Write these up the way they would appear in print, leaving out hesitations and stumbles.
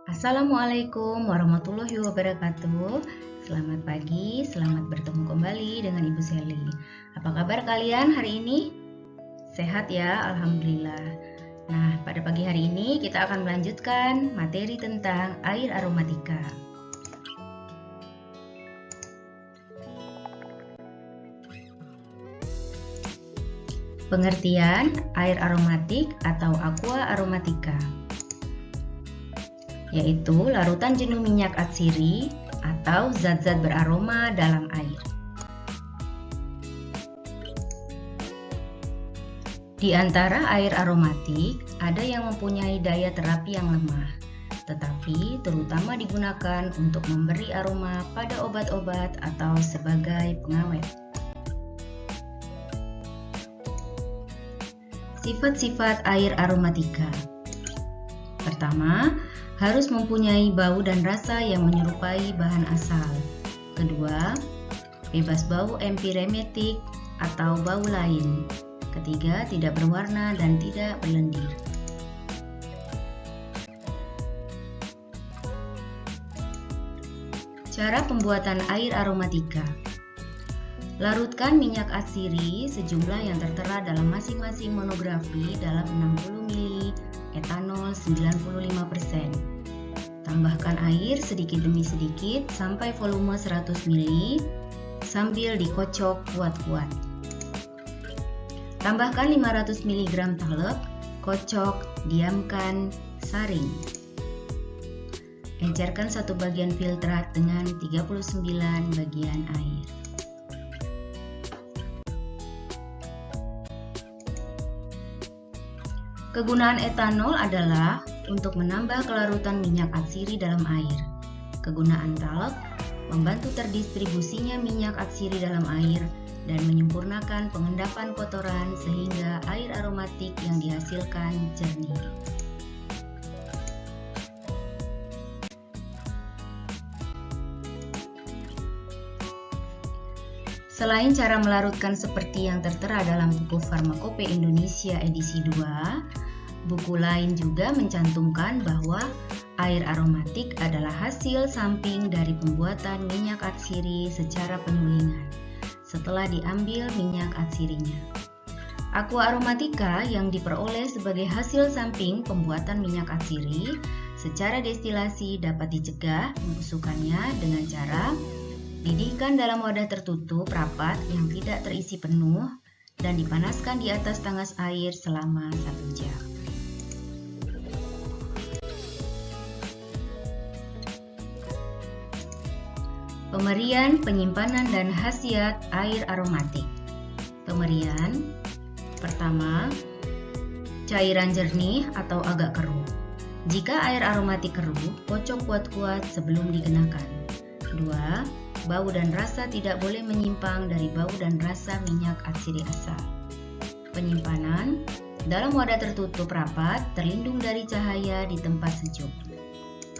Assalamualaikum warahmatullahi wabarakatuh. Selamat pagi, selamat bertemu kembali dengan Ibu Sally. Apa kabar kalian hari ini? Sehat ya, Alhamdulillah. Nah, pada pagi hari ini kita akan melanjutkan materi tentang air aromatika. Pengertian air aromatik atau aqua aromatica, yaitu larutan jenuh minyak atsiri atau zat-zat beraroma dalam air. Di antara air aromatik, ada yang mempunyai daya terapi yang lemah, tetapi terutama digunakan untuk memberi aroma pada obat-obat atau sebagai pengawet. Sifat-sifat air aromatika. Pertama, harus mempunyai bau dan rasa yang menyerupai bahan asal. Kedua, bebas bau empiremetik atau bau lain. Ketiga, tidak berwarna dan tidak berlendir. Cara pembuatan air aromatika. Larutkan minyak atsiri sejumlah yang tertera dalam masing-masing monografi dalam 60 ml etanol 95%. Tambahkan air sedikit demi sedikit sampai volume 100 ml sambil dikocok kuat-kuat. Tambahkan 500 mg talek, kocok, diamkan, saring. Encerkan satu bagian filtrat dengan 39 bagian air. Kegunaan etanol adalah untuk menambah kelarutan minyak atsiri dalam air. Kegunaan talek membantu terdistribusinya minyak atsiri dalam air dan menyempurnakan pengendapan kotoran sehingga air aromatik yang dihasilkan jernih. Selain cara melarutkan seperti yang tertera dalam buku Farmakope Indonesia edisi 2, buku lain juga mencantumkan bahwa air aromatik adalah hasil samping dari pembuatan minyak atsiri secara penyulingan setelah diambil minyak atsirinya. Aqua aromatika yang diperoleh sebagai hasil samping pembuatan minyak atsiri secara destilasi dapat dicegah pembusukannya dengan cara didihkan dalam wadah tertutup rapat yang tidak terisi penuh dan dipanaskan di atas tangas air selama 1 jam. Pemerian, penyimpanan, dan khasiat air aromatik. Pemerian. Pertama, cairan jernih atau agak keruh. Jika air aromatik keruh, kocok kuat-kuat sebelum digunakan. Kedua, bau dan rasa tidak boleh menyimpang dari bau dan rasa minyak atsiri asal. Penyimpanan dalam wadah tertutup rapat, terlindung dari cahaya di tempat sejuk.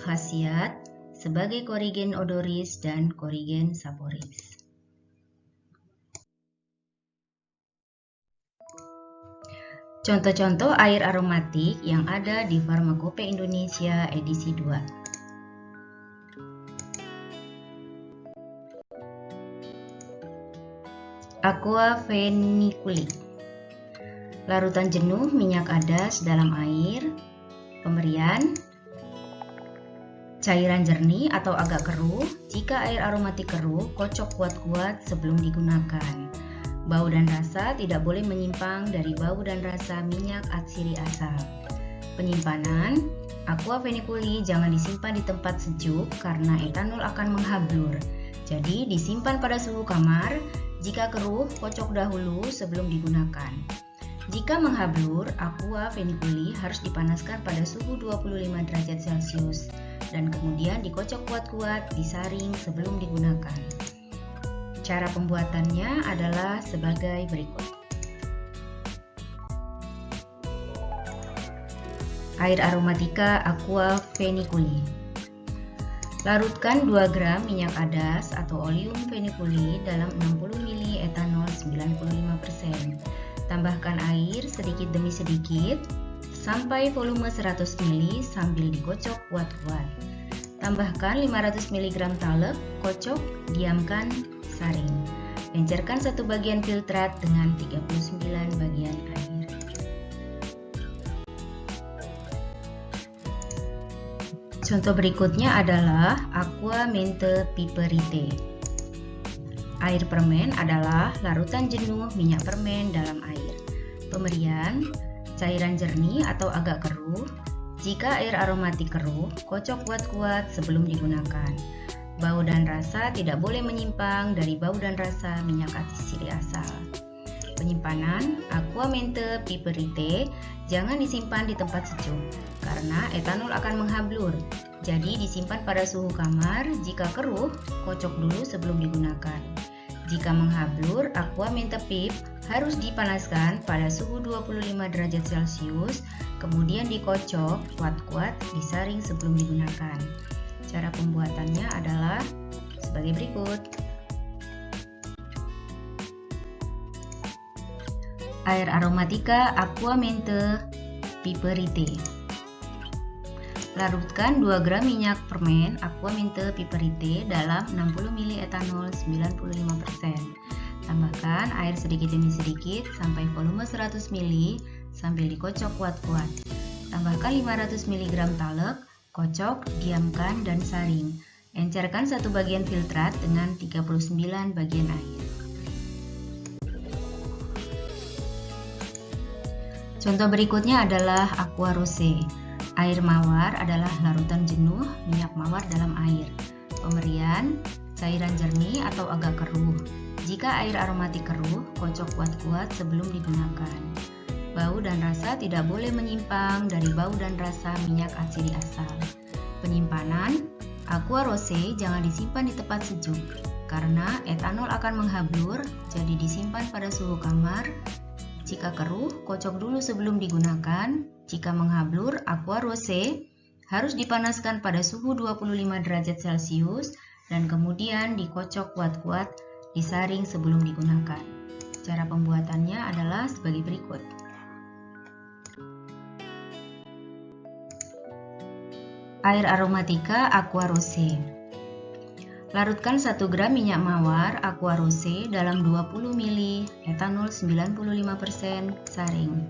Khasiat sebagai korigen odoris dan korigen saporis. Contoh-contoh air aromatik yang ada di Farmakope Indonesia edisi 2. Aqua Feniculi, larutan jenuh minyak adas dalam air. Pemberian, cairan jernih atau agak keruh. Jika air aromatik keruh, kocok kuat-kuat sebelum digunakan. Bau dan rasa tidak boleh menyimpang dari bau dan rasa minyak atsiri asal. Penyimpanan, Aqua Feniculi jangan disimpan di tempat sejuk karena etanol akan menghablur. Jadi disimpan pada suhu kamar. Jika keruh, kocok dahulu sebelum digunakan. Jika menghablur, Aqua Feniculi harus dipanaskan pada suhu 25 derajat Celcius dan kemudian dikocok kuat-kuat, disaring sebelum digunakan. Cara pembuatannya adalah sebagai berikut. Air aromatika Aqua Feniculi. Larutkan 2 gram minyak adas atau oleum feniculi dalam 60 ml etanol 95%. Tambahkan air sedikit demi sedikit sampai volume 100 ml sambil dikocok kuat-kuat. Tambahkan 500 mg talek, kocok, diamkan, saring. Encerkan 1 bagian filtrat dengan 39 bagian air. Contoh berikutnya adalah aqua menthe piperite. Air permen adalah larutan jenuh minyak permen dalam air. Pemberian: cairan jernih atau agak keruh. Jika air aromatik keruh, kocok kuat-kuat sebelum digunakan. Bau dan rasa tidak boleh menyimpang dari bau dan rasa minyak atsiri asal. Penyimpanan aqua menthe piperite jangan disimpan di tempat sejuk karena etanol akan menghablur. Jadi disimpan pada suhu kamar. Jika keruh, kocok dulu sebelum digunakan. Jika menghablur, aqua menthe pip harus dipanaskan pada suhu 25 derajat Celcius, kemudian dikocok kuat-kuat, disaring sebelum digunakan. Cara pembuatannya adalah sebagai berikut. Air aromatika aqua menthe piperite. Larutkan 2 gram minyak permen aqua menthe piperite dalam 60 ml etanol 95%. Tambahkan air sedikit demi sedikit sampai volume 100 ml sambil dikocok kuat-kuat. Tambahkan 500 mg talek, kocok, diamkan, dan saring. Encerkan 1 bagian filtrat dengan 39 bagian air. Contoh berikutnya adalah aqua rosé. Air mawar adalah larutan jenuh minyak mawar dalam air. Pemberian: cairan jernih atau agak keruh. Jika air aromatik keruh, kocok kuat-kuat sebelum digunakan. Bau dan rasa tidak boleh menyimpang dari bau dan rasa minyak atsiri asal. Penyimpanan: aqua rosé jangan disimpan di tempat sejuk karena etanol akan menghablur, jadi disimpan pada suhu kamar. Jika keruh, kocok dulu sebelum digunakan. Jika menghablur, aqua rosé harus dipanaskan pada suhu 25 derajat Celcius dan kemudian dikocok kuat-kuat, disaring sebelum digunakan. Cara pembuatannya adalah sebagai berikut. Air aromatika aqua rosé. Larutkan 1 gram minyak mawar aqua rosé dalam 20 ml etanol 95%, saring.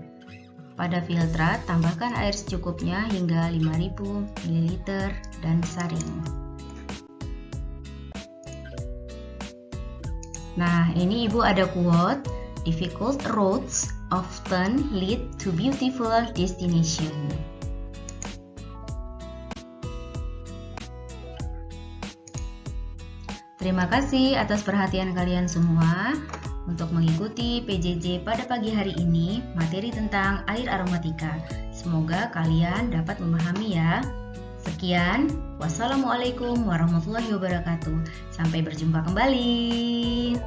Pada filtrat, tambahkan air secukupnya hingga 5000 ml dan saring. Nah, ini Ibu ada quote, "Difficult roads often lead to beautiful destination." Terima kasih atas perhatian kalian semua untuk mengikuti PJJ pada pagi hari ini, materi tentang air aromatika. Semoga kalian dapat memahami ya. Sekian, wassalamualaikum warahmatullahi wabarakatuh. Sampai berjumpa kembali.